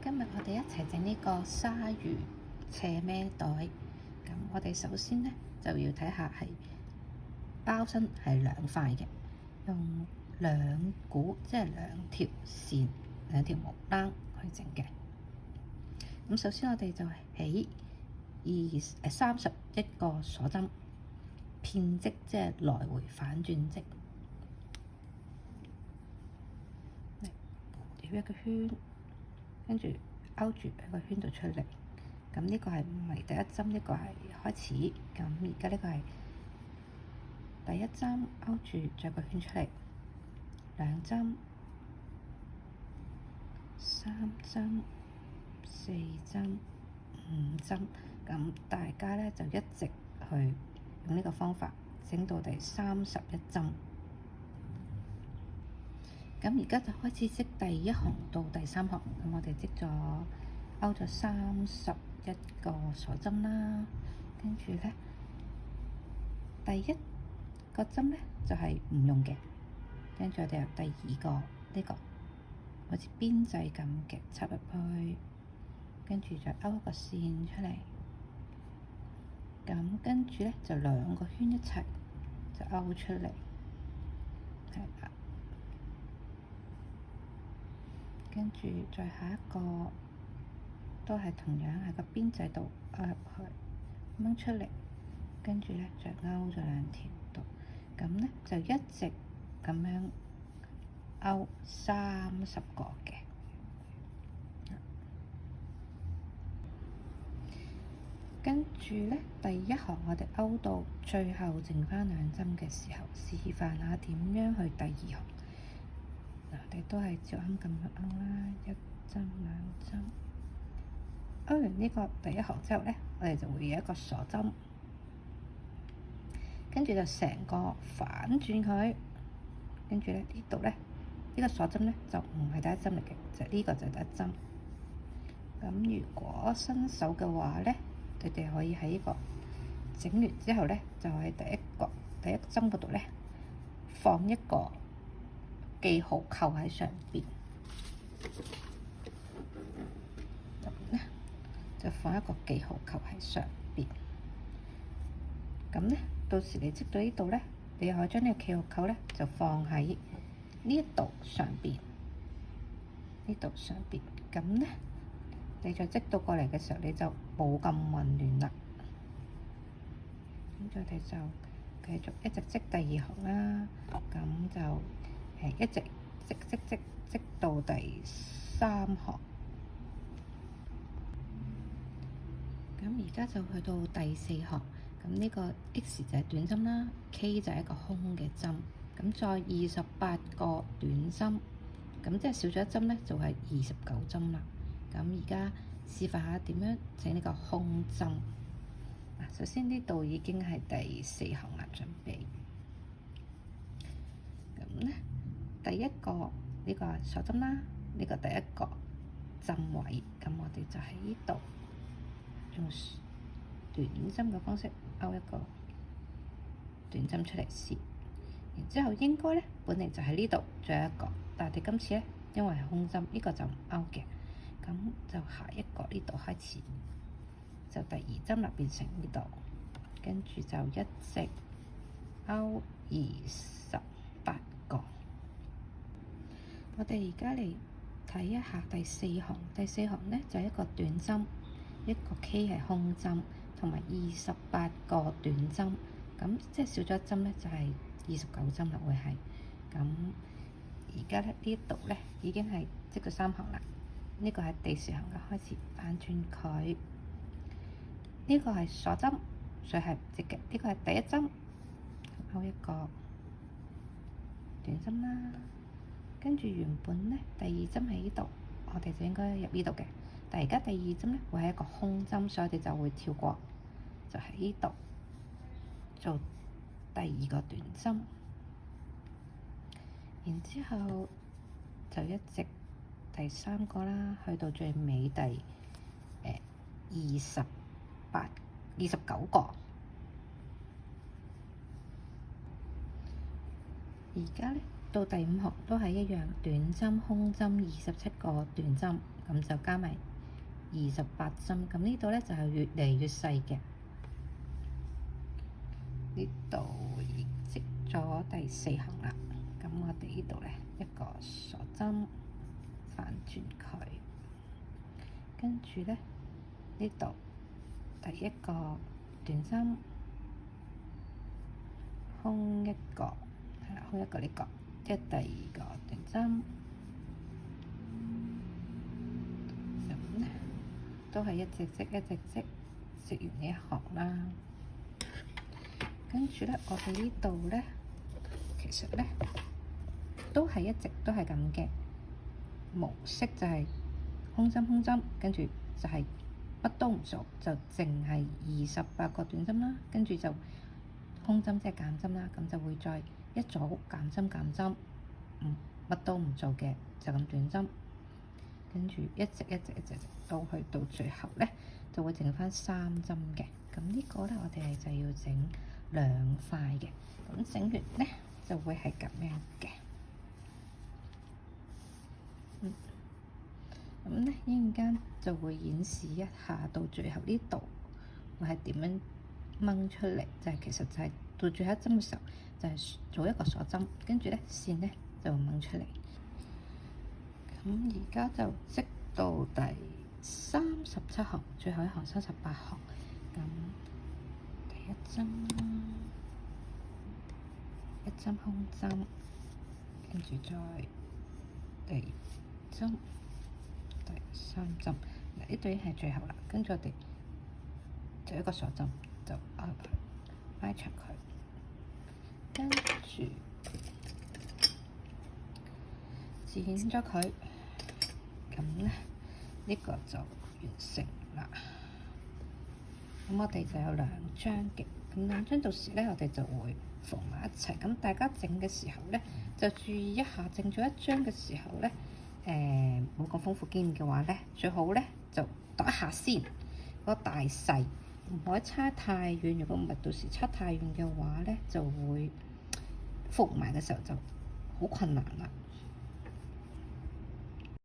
今日我哋一齊整呢個鯊魚斜孭袋。咁我哋首先呢，就要睇下係包身係兩塊嘅，用兩股即係兩條線、兩條毛單去整嘅。咁首先我哋就起31個鎖針，遍織即係來回反轉織，繞一個圈，跟住勾住喺個圈度出嚟。咁呢個係唔係第一針？呢個係開始。咁而家呢個係第一針，勾住再個圈出嚟，兩針、三針、四針、五針。咁大家呢就一直去用呢個方法整到第31針。咁而家就開始織第一行到第3行。咁我哋織咗勾咗31個鎖針啦，跟住呢，第一個針呢就係唔用嘅，跟住我哋由第二個呢個好似邊際咁嘅插入去，跟住再勾一個線出嚟。咁跟住呢，就兩個圈一齊就勾出嚟，係啦。跟住再下一個都係同樣喺個邊際度勾入去，掹出嚟，跟住呢，再勾咗兩條度，咁呢，就一直咁樣勾30個嘅。跟住呢，第一行我哋勾到最後剩返兩針嘅時候，示範下點樣去第二行。我哋都係照啱咁樣勾啦，一針兩針。勾完呢個第一行之後呢，我哋就會有一個鎖針，跟住就成個反轉佢，跟住呢呢度呢，呢個鎖針呢就唔係第一針嚟嘅，就呢個就係第一針。咁如果新手嘅話呢，你哋可以喺呢個整完之後呢，就喺第一針嗰度呢，放一個記號扣喺上邊，就放一個記號扣喺上邊。咁呢，到時你織到呢度呢，你可以將呢個記號扣呢，就放喺呢一度上邊，呢度上邊。咁呢，你再織到過嚟嘅時候，你就冇咁混亂啦。咁我哋就繼續一直織第二行啦。咁就一直織到第3行。咁而家就去到第4行。咁呢個 X 就係短針啦，K 就係一個空嘅針。咁再28個短針，咁即係少咗一針呢，就係29針啦。咁而家示範下點樣整呢個空針。首先呢度已經係第4行啦，準備。咁呢，第一個呢個係鎖針啦，呢個第一個針位，咁我哋就喺呢度用短針嘅方式勾一個短針出嚟先，然之後應該呢，本嚟就喺呢度仲有一個，但係我哋今次呢，因為係空針，呢個就唔勾嘅，咁就下一個呢度開始，就第二針啦，變成呢度，跟住就一直勾28個。我哋而家嚟睇一下第4行。第4行呢，就係一個短針，一個 K 係空針，同埋28個短針。咁即係少咗一針呢，就係29針啦，會係。咁而家呢，呢度呢已經係織到3行啦。呢個係第4行嘅開始，反轉佢。呢個係鎖針，所以係唔織嘅。呢個係第一針，勾一個短針啦。跟住原本呢，第二針喺呢度，我哋就應該入呢度嘅。但而家第二針呢，會係一個空針，所以我哋就會跳過，就喺呢度做第二個短針。然之後就一直第3個啦，去到最尾第29個。而家呢，到第5行都係一樣，短針、空針27個短針，咁就加埋28針。咁呢度咧就係越嚟越細嘅。呢度織咗第4行啦。咁我哋呢度咧一個鎖針，反轉佢，跟住咧呢度第1個短針，空一個，係啦，空一個呢個，即係第2個短針。咁咧都係一直織一直織，織完呢一行啦。跟住咧，我哋呢度咧，其實咧都係一直都係咁嘅模式，就係空針空針，跟住就係乜都唔做，就淨係28個短針啦。跟住就空針即係減針啦，咁就會再一組減針減針，乜都唔做嘅就咁短針，跟住一直到去到最後咧，就會剩翻3針嘅。咁呢個咧，我哋係就要整2塊嘅。咁整完咧就會係咁樣嘅。咁咧一陣間就會演示一下到最後呢度會係點樣掹出嚟，就係其實就係到最後一針嘅時候，就係做一個鎖針，跟住咧線咧就會掹出嚟。咁而家就織到第37行，最後一行38行。咁第1針，1針空針，跟住再第2針。第3針，嗱呢度已經係最後啦，跟住我哋就一個鎖針，就拉長佢，跟住剪咗佢，咁咧呢個就完成啦。咁我哋就有2張嘅，咁2張到時咧我哋就會縫埋一齊。咁大家整嘅時候咧，就注意一下，整咗1張嘅時候咧。冇咁豐富經驗嘅話咧，最好咧就度一下先，個大細唔可以差太遠。如果唔係，到時差太遠嘅話咧，就會覆埋嘅時候就好困難啦。